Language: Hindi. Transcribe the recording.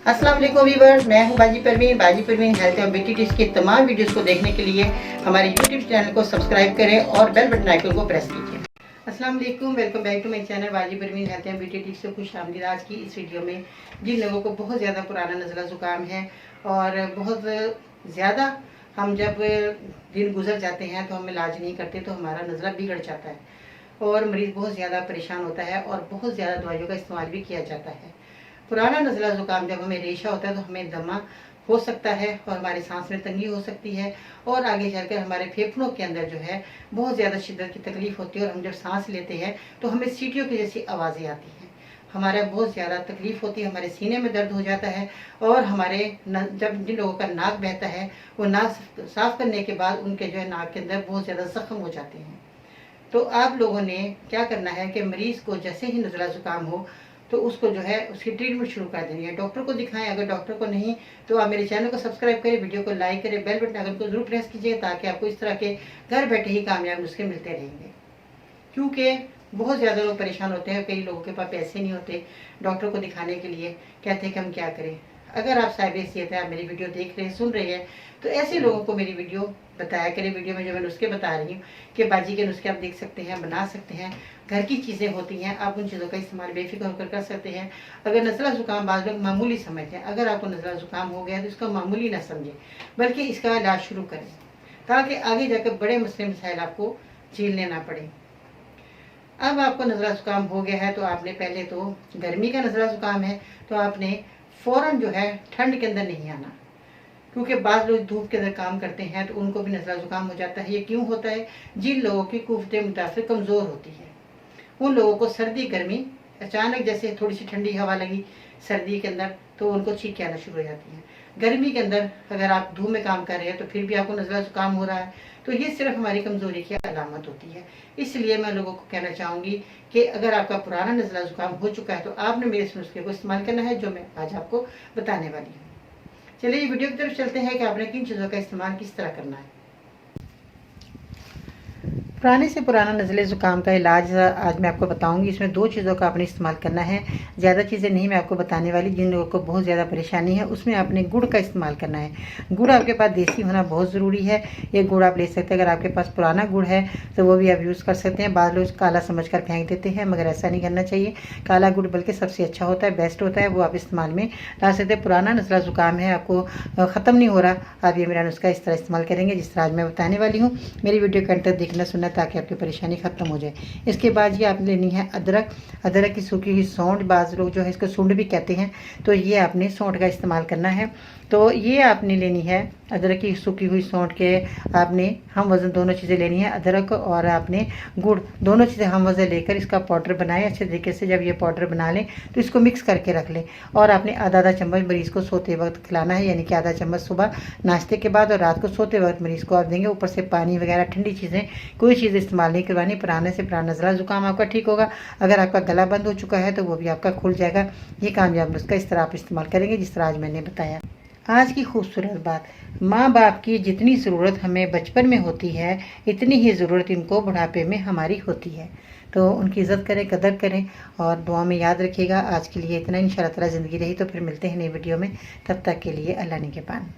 अस्सलाम वालेकुम व्यूअर्स, मैं हूं बाजी परवीन हेल्थ और ब्यूटी टिप्स की तमाम वीडियोस को देखने के लिए हमारे यूट्यूब चैनल को सब्सक्राइब करें और बेल बटन आइकन को प्रेस कीजिए। अस्सलाम वालेकुम, welcome back to my channel Baji Parveen health and beauty tips से खुश आमदीद। आज की इस वीडियो में जिन लोगों को बहुत ज़्यादा पुराना नज़ला ज़ुकाम है और बहुत ज़्यादा हम जब दिन गुजर जाते हैं तो हम इलाज नहीं करते तो हमारा नज़ला बिगड़ जाता है और मरीज़ बहुत ज़्यादा परेशान होता है और बहुत ज़्यादा दवाइयों का इस्तेमाल भी किया जाता है। पुराना नज़ला ज़ुकाम जब हमें रेशा होता है तो हमें दमा हो सकता है और हमारी सांस में तंगी हो सकती है और आगे चलकर हमारे फेफड़ों के अंदर जो है बहुत ज़्यादा शिद्दत की तकलीफ होती है और हम जब सांस लेते हैं तो हमें सीटियों की जैसी आवाज़ें आती हैं। हमारा बहुत ज़्यादा तकलीफ होती है, हमारे सीने में दर्द हो जाता है और हमारे जब जिन लोगों का नाक बहता है वो नाक साफ करने के बाद उनके जो है नाक के अंदर बहुत ज़्यादा ज़ख्म हो जाते हैं। तो आप लोगों ने क्या करना है कि मरीज़ को जैसे ही नज़ला ज़ुकाम हो तो उसको जो है उसकी ट्रीटमेंट शुरू कर देनी है। डॉक्टर को दिखाएं, अगर डॉक्टर को नहीं तो आप मेरे चैनल को सब्सक्राइब करें, वीडियो को लाइक करें, बेल बटन आइकन को जरूर प्रेस कीजिए ताकि आपको इस तरह के घर बैठे ही कामयाब नुस्खे मिलते रहेंगे। क्योंकि बहुत ज़्यादा लोग परेशान होते हैं, कई लोगों के पास पैसे नहीं होते डॉक्टर को दिखाने के लिए, कहते हैं कि हम क्या करें। अगर आप साहिब हैसियत है, आप मेरी वीडियो देख रहे हैं, सुन रहे हैं, तो ऐसे लोगों को मेरी वीडियो बताया करें। वीडियो में जो मैं नुस्खे बता रही हूँ कि बाजी के नुस्खे आप देख सकते हैं, बना सकते हैं, घर की चीज़ें होती हैं, आप उन चीज़ों का इस्तेमाल बेफिक्र होकर कर सकते हैं। अगर नज़ला ज़ुकाम बाज़ लोग मामूली समझते हैं, अगर आपको नज़ला ज़ुकाम हो गया तो इसका मामूली ना समझें बल्कि इसका इलाज शुरू करें ताकि आगे जाकर बड़े मसले मसाइल आपको झेलने ना पड़े। अब आपको नज़ला ज़ुकाम हो गया है तो आपने पहले तो गर्मी का नज़ला ज़ुकाम है तो आपने फ़ौरन जो है ठंड के अंदर नहीं आना, क्योंकि बाद लोग धूप के अंदर काम करते हैं तो उनको भी नज़ला ज़ुकाम हो जाता है। ये क्यों होता है? जिन लोगों की कुव्वत मुदाफ़ा कमज़ोर होती है उन लोगों को सर्दी गर्मी अचानक जैसे थोड़ी सी ठंडी हवा लगी सर्दी के अंदर तो उनको छींकें आना शुरू हो जाती हैं। गर्मी के अंदर अगर आप धूप में काम कर रहे हैं तो फिर भी आपको नज़ला ज़ुकाम हो रहा है तो ये सिर्फ हमारी कमज़ोरी की अलामत होती है। इसलिए मैं लोगों को कहना चाहूँगी कि अगर आपका पुराना नज़ला ज़ुकाम हो चुका है तो आपने मेरे इस नुस्खे को इस्तेमाल करना है जो मैं आज आपको बताने वाली हूँ। चलिए वीडियो की तरफ चलते हैं कि आपने किन चीज़ों का इस्तेमाल किस तरह करना है। पुराने से पुराना नज़ले ज़ुकाम का इलाज आज मैं आपको बताऊंगी। इसमें दो चीज़ों का आपने इस्तेमाल करना है, ज़्यादा चीज़ें नहीं मैं आपको बताने वाली। जिन लोगों को बहुत ज़्यादा परेशानी है उसमें आपने गुड़ का इस्तेमाल करना है। गुड़ आपके पास देसी होना बहुत ज़रूरी है। ये गुड़ आप ले सकते हैं, अगर आपके पास पुराना गुड़ है तो वो भी आप यूज़ कर सकते हैं। बाद लोग काला समझ कर फेंक देते हैं, मगर ऐसा नहीं करना चाहिए। काला गुड़ बल्कि सबसे अच्छा होता है, बेस्ट होता है, वो आप इस्तेमाल में ला सकते हैं। पुराना नज़ला ज़ुकाम है, आपको ख़त्म नहीं हो रहा, आप ये मेरा नुस्खा इस तरह इस्तेमाल करेंगे जिस तरह आज मैं बताने वाली हूँ। मेरी वीडियो के अंत तक देखना सुनना ताकि आपकी परेशानी ख़त्म हो जाए। इसके बाद ये आपने लेनी है अदरक। अदरक की सूखी हुई सौंठ, बाज़ लोग जो है इसको सूंड भी कहते हैं, तो ये आपने सौंठ का इस्तेमाल करना है। तो ये आपने लेनी है अदरक की सूखी हुई सौंठ के आपने हम वज़न दोनों चीज़ें लेनी है, अदरक और आपने गुड़ दोनों चीज़ें हम वज़न लेकर इसका पाउडर बनाएं अच्छे तरीके से। जब ये पाउडर बना लें तो इसको मिक्स करके रख लें और आपने आधा आधा चम्मच मरीज़ को सोते वक्त खिलाना है, यानी कि आधा चम्मच सुबह नाश्ते के बाद और रात को सोते वक्त मरीज़ को आप देंगे। ऊपर से पानी वगैरह ठंडी चीज़ें कोई चीज़ इस्तेमाल नहीं करवानी। पुराने से पुराना नज़ला ज़ुकाम आपका ठीक होगा। अगर आपका गला बंद हो चुका है तो वो भी आपका खुल जाएगा। ये कामयाब नुस्खा इस तरह आप इस्तेमाल करेंगे जिस तरह आज मैंने बताया। आज की खूबसूरत बात, माँ बाप की जितनी ज़रूरत हमें बचपन में होती है इतनी ही ज़रूरत इनको बुढ़ापे में हमारी होती है। तो उनकी इज़्ज़त करें, कदर करें और दुआ में याद रखिएगा। आज के लिए इतना, इंशाअल्लाह ताला ज़िंदगी रही तो फिर मिलते हैं नई वीडियो में। तब तक के लिए अल्लाह निगहबान।